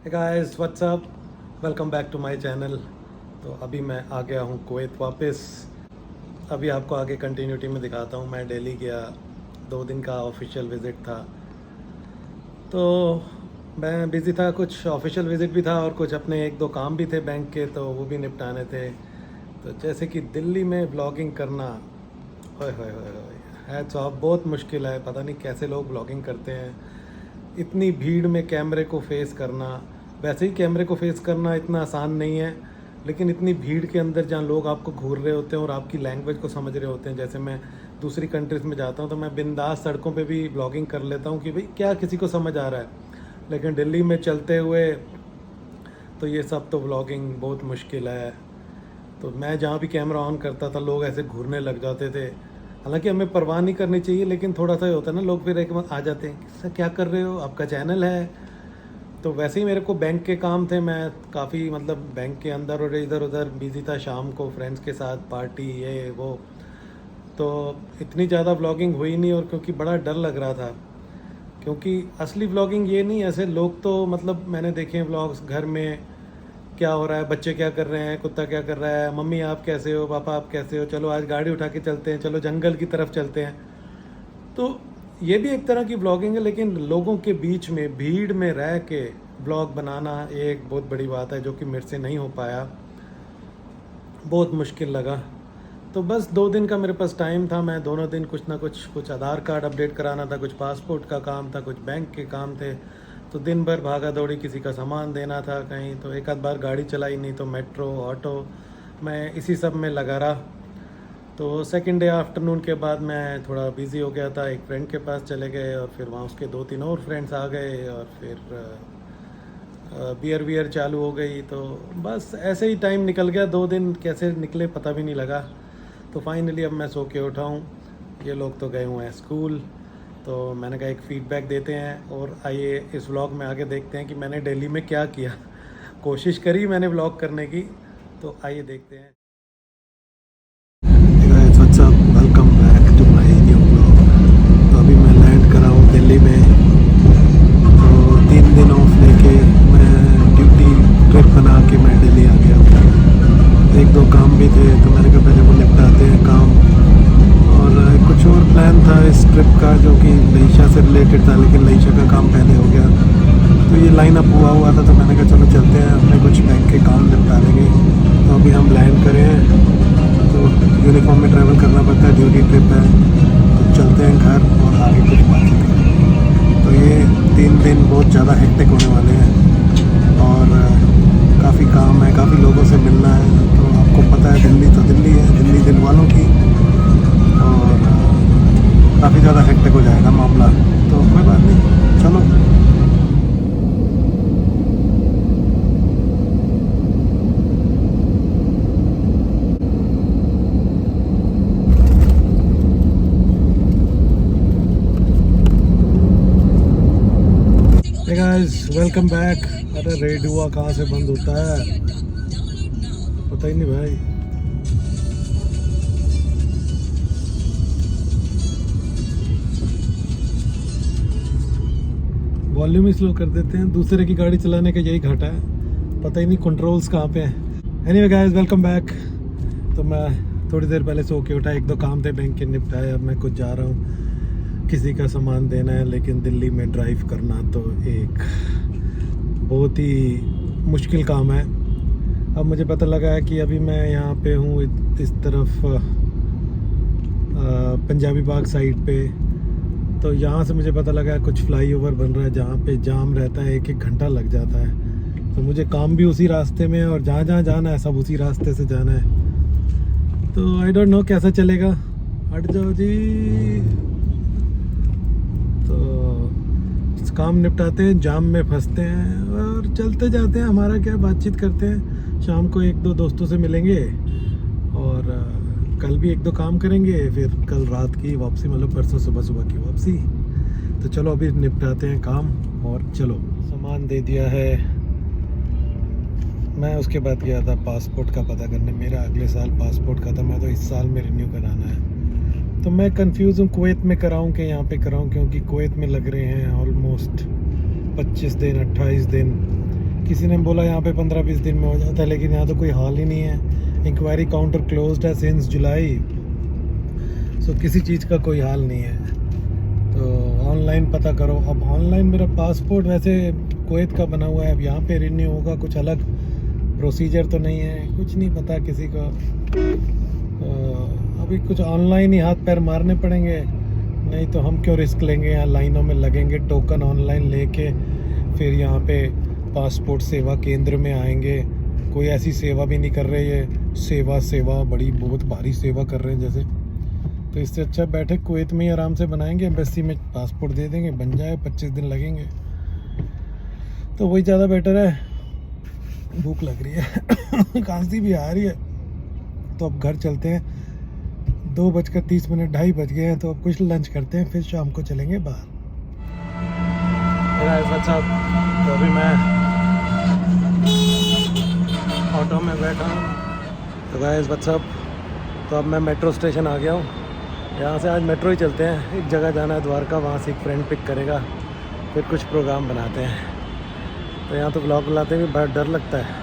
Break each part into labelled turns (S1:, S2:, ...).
S1: Hey guys what's up, welcome back to my channel. तो अभी मैं आ गया हूँ कुवैत वापस। अभी आपको आगे कंटिन्यूटी में दिखाता हूँ। मैं दिल्ली गया, 2 दिन का ऑफिशियल विज़िट था। तो मैं बिज़ी था, कुछ ऑफिशियल विज़िट भी था और कुछ अपने 1-2 काम भी थे बैंक के, तो वो भी निपटाने थे। तो जैसे कि दिल्ली में ब्लॉगिंग करना, ओए होए होए होए, है तो अब बहुत मुश्किल है। पता नहीं कैसे लोग ब्लॉगिंग करते हैं। इतनी भीड़ में कैमरे को फेस करना, वैसे ही कैमरे को फेस करना इतना आसान नहीं है, लेकिन इतनी भीड़ के अंदर जहाँ लोग आपको घूर रहे होते हैं और आपकी लैंग्वेज को समझ रहे होते हैं। जैसे मैं दूसरी कंट्रीज़ में जाता हूँ तो मैं बिंदास सड़कों पे भी ब्लॉगिंग कर लेता हूँ कि भाई क्या किसी को समझ आ रहा है, लेकिन दिल्ली में चलते हुए तो ये सब तो ब्लॉगिंग बहुत मुश्किल है। तो मैं जहाँ भी कैमरा ऑन करता था लोग ऐसे घूरने लग जाते थे। हालांकि हमें परवाह नहीं करनी चाहिए, लेकिन थोड़ा सा ही होता है ना, लोग फिर एक बार आ जाते हैं, सर क्या कर रहे हो, आपका चैनल है। तो वैसे ही मेरे को बैंक के काम थे, मैं काफ़ी मतलब बैंक के अंदर और इधर उधर बिजी था। शाम को फ्रेंड्स के साथ पार्टी ये वो, तो इतनी ज़्यादा व्लॉगिंग हुई नहीं। और क्योंकि बड़ा डर लग रहा था, क्योंकि असली व्लॉगिंग ये नहीं, ऐसे लोग तो मतलब मैंने देखे हैं व्लॉग्स, घर में क्या हो रहा है, बच्चे क्या कर रहे हैं, कुत्ता क्या कर रहा है, मम्मी आप कैसे हो, पापा आप कैसे हो, चलो आज गाड़ी उठा के चलते हैं, चलो जंगल की तरफ चलते हैं। तो ये भी एक तरह की ब्लॉगिंग है, लेकिन लोगों के बीच में भीड़ में रह के ब्लॉग बनाना एक बहुत बड़ी बात है, जो कि मेरे से नहीं हो पाया, बहुत मुश्किल लगा। तो बस 2 दिन का मेरे पास टाइम था। मैं दोनों दिन कुछ आधार कार्ड अपडेट कराना था, कुछ पासपोर्ट का काम था, कुछ बैंक के काम थे। तो दिन भर भागा दौड़ी, किसी का सामान देना था कहीं, तो एक आध बार गाड़ी चलाई, नहीं तो मेट्रो ऑटो, मैं इसी सब में लगा रहा। तो सेकंड डे आफ्टरनून के बाद मैं थोड़ा बिज़ी हो गया था, एक फ्रेंड के पास चले गए और फिर वहाँ उसके 2-3 और फ्रेंड्स आ गए और फिर बियर वियर चालू हो गई। तो बस ऐसे ही टाइम निकल गया, 2 दिन कैसे निकले पता भी नहीं लगा। तो फाइनली अब मैं सो के उठा हूँ, ये लोग तो गए हुए हैं स्कूल। तो मैंने कहा एक फ़ीडबैक देते हैं, और आइए इस व्लॉग में आगे देखते हैं कि मैंने दिल्ली में क्या किया। कोशिश करी मैंने व्लॉग करने की, तो आइए देखते हैं। Hey guys, what's up? Welcome back to my new vlog। तो अभी मैं लैंड करा हूँ दिल्ली में। तो 3 दिन ऑफ लेके मैं ड्यूटी ट्रिप बना के मैं दिल्ली आ गया हूँ। 1-2 काम भी थे, तो मैंने कहा पहले वो निपटाते हैं काम। और कुछ और प्लान था इस ट्रिप का, जो कि लईशा से रिलेटेड था, लेकिन लईशा का काम पहले हो गया। तो ये लाइन अप हुआ था, तो मैंने कहा चलो चलते हैं, अपने कुछ बैंक के काम निपटा लेंगे। तो अभी हम लैंड करे हैं। तो यूनिफॉर्म में ट्रैवल करना पड़ता है, ड्यूटी ट्रिप है। तो चलते हैं घर और आगे कुछ बातें करेंगे। तो ये 3 दिन बहुत ज़्यादा हेक्टिक होने वाले हैं और काफ़ी काम है, काफ़ी लोगों से मिलना है। तो आपको पता है दिल्ली तो दिल्ली है, दिल्ली दिल वालों की, और काफ़ी ज़्यादा हेक्टिक हो जाएगा मामला। तो कोई बात नहीं, चलो। Hey guys, welcome back. अरे रेड हुआ कहाँ से बंद होता है, पता ही नहीं भाई। वॉल्यूम ही स्लो कर देते हैं, दूसरे की गाड़ी चलाने का यही घाटा है, पता ही नहीं कंट्रोल्स कहाँ पे हैं। Anyway guys, welcome back. तो मैं थोड़ी देर पहले सो के उठा, 1-2 काम थे बैंक के निपटाए। अब मैं कुछ जा रहा हूँ, किसी का सामान देना है। लेकिन दिल्ली में ड्राइव करना तो एक बहुत ही मुश्किल काम है। अब मुझे पता लगा है कि अभी मैं यहाँ पे हूँ इस तरफ पंजाबी बाग साइड पे। तो यहाँ से मुझे पता लगा है कुछ फ्लाईओवर बन रहा है, जहाँ पे जाम रहता है, 1-1 घंटा लग जाता है। तो मुझे काम भी उसी रास्ते में है और जहाँ जहाँ जाना है सब उसी रास्ते से जाना है। तो आई डोंट नो कैसा चलेगा। हट जाओ जी। तो काम निपटाते हैं, जाम में फंसते हैं और चलते जाते हैं। हमारा क्या, बातचीत करते हैं। शाम को 1-2 दोस्तों से मिलेंगे और कल भी 1-2 काम करेंगे, फिर कल रात की वापसी, मतलब परसों सुबह की वापसी। तो चलो अभी निपटाते हैं काम और चलो। सामान दे दिया है। मैं उसके बाद गया था पासपोर्ट का पता करने, मेरा अगले साल पासपोर्ट का था, मैं तो इस साल में रिन्यू कराना है। तो मैं कंफ्यूज हूँ कुवैत में कराऊँ कि यहाँ पे कराऊँ, क्योंकि कुवैत में लग रहे हैं ऑलमोस्ट 25 दिन 28 दिन। किसी ने बोला यहाँ पे 15-20 दिन में हो जाता है, लेकिन यहाँ तो कोई हाल ही नहीं है। इंक्वायरी काउंटर क्लोज्ड है सिंस जुलाई, सो किसी चीज़ का कोई हाल नहीं है। तो ऑनलाइन पता करो। अब ऑनलाइन मेरा पासपोर्ट वैसे कुवैत का बना हुआ है, अब यहाँ पे रिन्यू होगा, कुछ अलग प्रोसीजर तो नहीं है, कुछ नहीं पता किसी का। अभी कुछ ऑनलाइन ही हाथ पैर मारने पड़ेंगे, नहीं तो हम क्यों रिस्क लेंगे, यहाँ लाइनों में लगेंगे, टोकन ऑनलाइन लेके फिर यहाँ पे पासपोर्ट सेवा केंद्र में आएंगे। कोई ऐसी सेवा भी नहीं कर रहे, ये सेवा बड़ी बहुत भारी सेवा कर रहे हैं जैसे। तो इससे अच्छा बैठे कुवैत में ही आराम से बनाएंगे, एम्बेसी में पासपोर्ट दे देंगे, बन जाए, 25 दिन लगेंगे, तो वही ज़्यादा बेटर है। भूख लग रही है खांसी भी आ रही है, तो अब घर चलते हैं। 2:30, 2:30 बज गए हैं, तो अब कुछ लंच करते हैं, फिर शाम को चलेंगे बाहर। अच्छा, तो अभी मैं ऑटो में बैठा हूँ। तो गाइस व्हाट्सअप, तो अब मैं मेट्रो स्टेशन आ गया हूँ। यहाँ से आज मेट्रो ही चलते हैं, एक जगह जाना है द्वारका, वहाँ से एक फ्रेंड पिक करेगा, फिर कुछ प्रोग्राम बनाते हैं। तो यहाँ तो ब्लॉग बनाते भी बड़ा डर लगता है,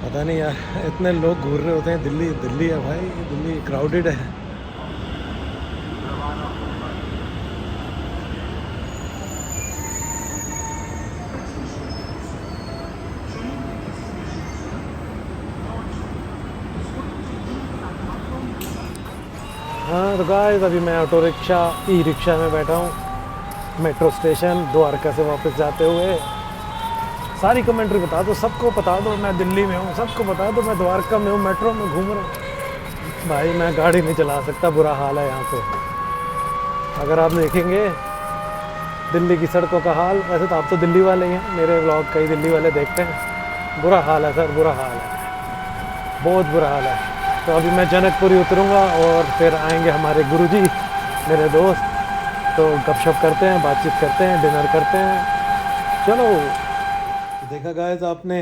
S1: पता नहीं यार, इतने लोग घूर रहे होते हैं। दिल्ली है भाई, दिल्ली क्राउडेड है। हाँ तो गाइस, अभी मैं ऑटो रिक्शा ई रिक्शा में बैठा हूँ, मेट्रो स्टेशन द्वारका से वापस जाते हुए। सारी कमेंट्री बता दो, सबको बता दो मैं दिल्ली में हूँ, सबको बता दो मैं द्वारका में हूँ, मेट्रो में घूम रहा हूँ। भाई मैं गाड़ी नहीं चला सकता, बुरा हाल है यहाँ पे। अगर आप देखेंगे दिल्ली की सड़कों का हाल, वैसे तो आप तो दिल्ली वाले ही हैं, मेरे व्लॉग कई दिल्ली वाले देखते हैं। बुरा हाल है सर, बुरा हाल है, बहुत बुरा हाल है। तो अभी मैं जनकपुरी उतरूँगा और फिर आएंगे हमारे गुरुजी, मेरे दोस्त, तो गपशप करते हैं, बातचीत करते हैं, डिनर करते हैं। चलो देखा गाइस आपने,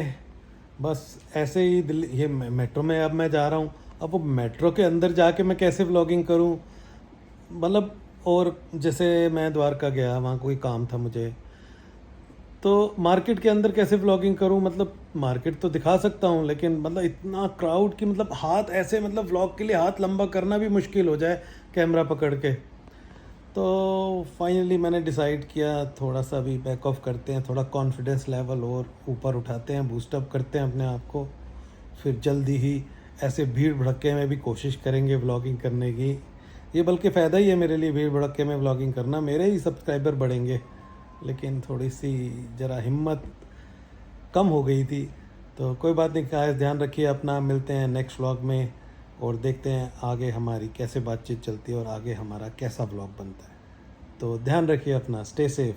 S1: बस ऐसे ही दिल्ली, ये मेट्रो में अब मैं जा रहा हूँ। अब वो मेट्रो के अंदर जाके मैं कैसे व्लॉगिंग करूँ, मतलब। और जैसे मैं द्वारका गया, वहाँ कोई काम था मुझे, तो मार्केट के अंदर कैसे व्लॉगिंग करूं, मतलब मार्केट तो दिखा सकता हूं, लेकिन मतलब इतना क्राउड की, मतलब हाथ ऐसे, मतलब व्लॉग के लिए हाथ लंबा करना भी मुश्किल हो जाए कैमरा पकड़ के। तो फाइनली मैंने डिसाइड किया, थोड़ा सा भी बैक ऑफ करते हैं, थोड़ा कॉन्फिडेंस लेवल और ऊपर उठाते हैं, बूस्टअप करते हैं अपने आप को। फिर जल्दी ही ऐसे भीड़ भड़के में भी कोशिश करेंगे व्लॉगिंग करने की। ये बल्कि फ़ायदा ही है मेरे लिए, भीड़ भड़के में व्लॉगिंग करना, मेरे ही सब्सक्राइबर बढ़ेंगे। लेकिन थोड़ी सी ज़रा हिम्मत कम हो गई थी, तो कोई बात नहीं, खास ध्यान रखिए अपना। मिलते हैं नेक्स्ट व्लॉग में और देखते हैं आगे हमारी कैसे बातचीत चलती है और आगे हमारा कैसा व्लॉग बनता है। तो ध्यान रखिए अपना, स्टे सेफ।